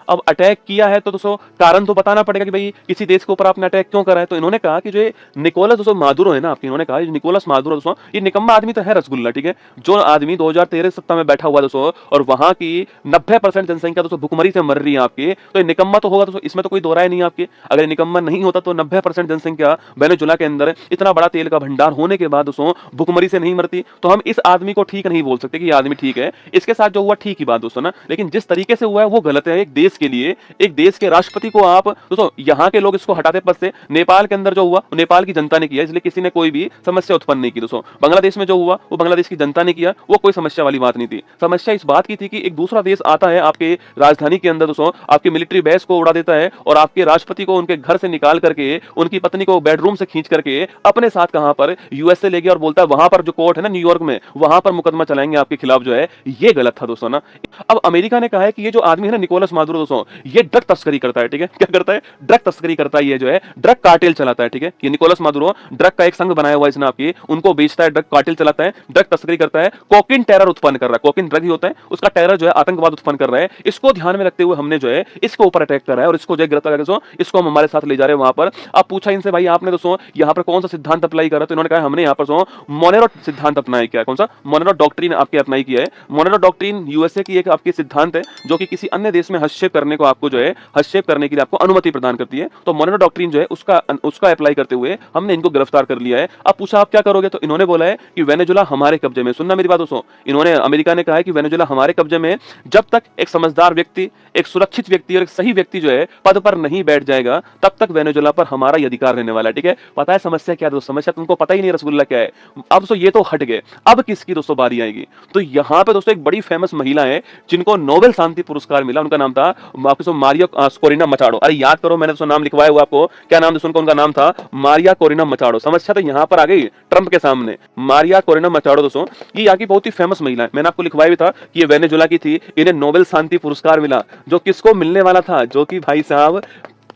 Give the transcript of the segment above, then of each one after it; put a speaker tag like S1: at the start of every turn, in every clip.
S1: अब अटैक किया है तो दोस्तों कारण तो बताना पड़ेगा कि भाई किसी देश के ऊपर आपने अटैक क्यों करा है। तो इन्होंने कहा कि जो ये निकोलस दोस्तों मादुरो है ना आपके, इन्होंने कहा निकोलस मादुरो दोस्तों ये निकम्मा आदमी तो है रसगुल्ला, ठीक है। जो आदमी 2013 सप्ताह में बैठा हुआ दोस्तों और वहां की 90% जनसंख्या दोस्तों भुखमरी से मर रही है आपकी, तो ये निकम्मा तो होगा दोस्तों, इसमें तो कोई दो राय नहीं है आपकी। अगर ये निकम्मा नहीं होता तो 90% जनसंख्या वेनेजुला के अंदर इतना बड़ा तेल का भंडार होने के बाद दोस्तों भुखमरी से नहीं मरती। तो हम इस आदमी को ठीक नहीं बोल सकते कि ये आदमी ठीक है, इसके साथ जो हुआ ठीक ही बात दोस्तों ना, लेकिन जिस तरीके से हुआ है वो गलत है। एक देश के लिए, एक देश के राष्ट्रपति को आप दोस्तों, यहाँ के लोग इसको हटाते पद से। नेपाल के अंदर जो हुआ नेपाल की जनता ने किया, इसलिए किसी ने कोई भी समस्या उत्पन्न नहीं की दोस्तों। बांग्लादेश में जो हुआ वो बांग्लादेश की जनता ने किया, वो कोई समस्या वाली बात नहीं थी। समस्या इस बात की थी कि एक दूसरा देश आता है आपके राजधानी के अंदर दोस्तों, आपकी मिलिट्री बेस को उड़ा देता है और आपके राष्ट्रपति को उनके घर से निकाल करके, उनकी पत्नी को बेडरूम से खींच करके अपने साथ कहां पर यूएसए ले गया और बोलता है वहां पर जो कोर्ट है ना न्यूयॉर्क में, वहां पर मुकदमा चलाएंगे आपके खिलाफ। जो है ये गलत था दोस्तों ना। अब अमेरिका ने कहा है कि ये जो आदमी है ना निकोलस मादुरो दोस्तों, ये ड्रग तस्करी करता है, ठीक है। क्या करता है? ड्रग तस्करी करता है। ये जो है ड्रग कार्टेल चलाता है, ठीक है। ये निकोलस मादुरो ड्रग का एक संघ बनाया हुआ है इसने आपकी, उनको बेचता है, ड्रग कार्टेल चलाता है, ड्रग तस्करी करता है, कोकिन टेरर उत्पन्न कर रहा है। कोकिन ड्रग ही होता है, उसका टेरर जो है आतंकवाद उत्पन्न कर रहा है। इसको ध्यान में रखते हुए हमने जो है इसके ऊपर अटैक करा है और इसको जो है गिरफ्तार करके इसको हम हमारे साथ ले जा रहे हैं वहां पर। अब पूछा इनसे भाई आपने दोस्तों यहाँ पर कौन सा सिद्धांत अप्लाई करा, तो इन्होंने कहा हमने यहाँ पर मोनेरो सिद्धांत अपनाया किया। कौन सा? मोनेरो डॉक्ट्रिन आपके अप्लाई किया है। मोनेरो डॉक्ट्रिन यूएसए की एक आपकी सिद्धांत है जो कि किसी अन्य देश में हस्तक्षेप करने को आपको जो है हस्तक्षेप करने के लिए आपको अनुमति प्रदान करती है। तो मोनेरो डॉक्ट्रिन जो है उसका अप्लाई करते हुए हमने इनको गिरफ्तार कर लिया है। अब पूछा आप क्या करोगे, तो इन्होंने बोला है कि वेनेजुला हमारे कब्जे में। सुनना मेरी बात दोस्तों, इन्होंने अमेरिका ने कहा है कि वेनेजुला हमारे कब्जे में, जब तक एक समझदार व्यक्ति, एक सुरक्षित व्यक्ति और एक सही व्यक्ति जो है पद पर नहीं बैठ जाएगा तब तक वेनेजुला पर हमारा ही अधिकार रहने वाला है, ठीक है। पता है समस्या क्या दोस्तों? समस्या तुमको पता ही नहीं रसगुल्ला क्या है। अब तो ये तो हट गए, अब किसकी दोस्तों बारी आएगी? तो यहाँ पे दोस्तों एक बड़ी फेमस महिला है जिनको नोबेल शांति पुरस्कार मिला, उनका नाम था आपको मारिया कोरिना मचाडो। अरे याद करो, मैंने दोस्तों नाम लिखवाया हुआ आपको, क्या नाम दोस्तों उनका नाम था? Maria Corina Machado. समस्या तो यहाँ पर आ गई ट्रंप के सामने। मारिया कोरिना मचाडो दोस्तों ये यहाँ की बहुत ही फेमस महिला है, मैंने आपको लिखवाया भी था कि ये वेनेजुला की थी, इन्हें नोबेल शांति पुरस्कार मिला जो किसको मिलने वाला था? जो कि भाई साहब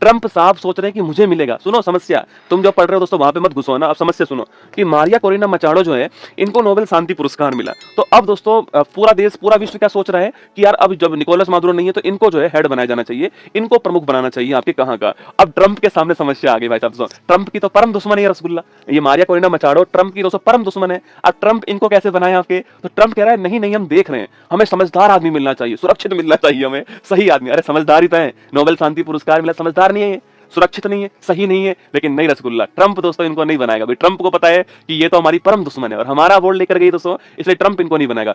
S1: ट्रंप साहब सोच रहे हैं कि मुझे मिलेगा। सुनो समस्या, तुम जो पढ़ रहे हो दोस्तों वहां पे मत घुसो ना। अब समस्या सुनो कि मारिया कोरिना मचाडो जो है इनको नोबेल शांति पुरस्कार मिला। तो अब दोस्तों पूरा देश, पूरा विश्व क्या सोच रहा है कि यार अब जब निकोलस मादुरो नहीं है तो इनको जो है हेड बनाया जाना चाहिए, इनको प्रमुख बनाना चाहिए आपके कहां का। अब ट्रंप के सामने समस्या आ गई भाई साहब। ट्रंप की तो परम दुश्मन है रसगुल्ला, ये मारिया कोरिना मचाडो ट्रंप की दोस्तों परम दुश्मन है। अब ट्रंप इनको कैसे बनाए आपके? तो ट्रंप कह रहा है नहीं नहीं हम देख रहे हैं, हमें समझदार आदमी मिलना चाहिए, सुरक्षित मिलना चाहिए, हमें सही आदमी। अरे समझदार ही तो है, नोबेल शांति पुरस्कार मिला, समझदार नहीं है, सुरक्षित नहीं है, सही नहीं है। लेकिन नहीं रसगुल्ला, ट्रंप दोस्तों इनको नहीं बनाएगा भाई। ट्रंप को पता है कि ये तो हमारी परम दुश्मन है और हमारा वोट लेकर गई दोस्तों, इसलिए ट्रंप इनको नहीं बनाएगा।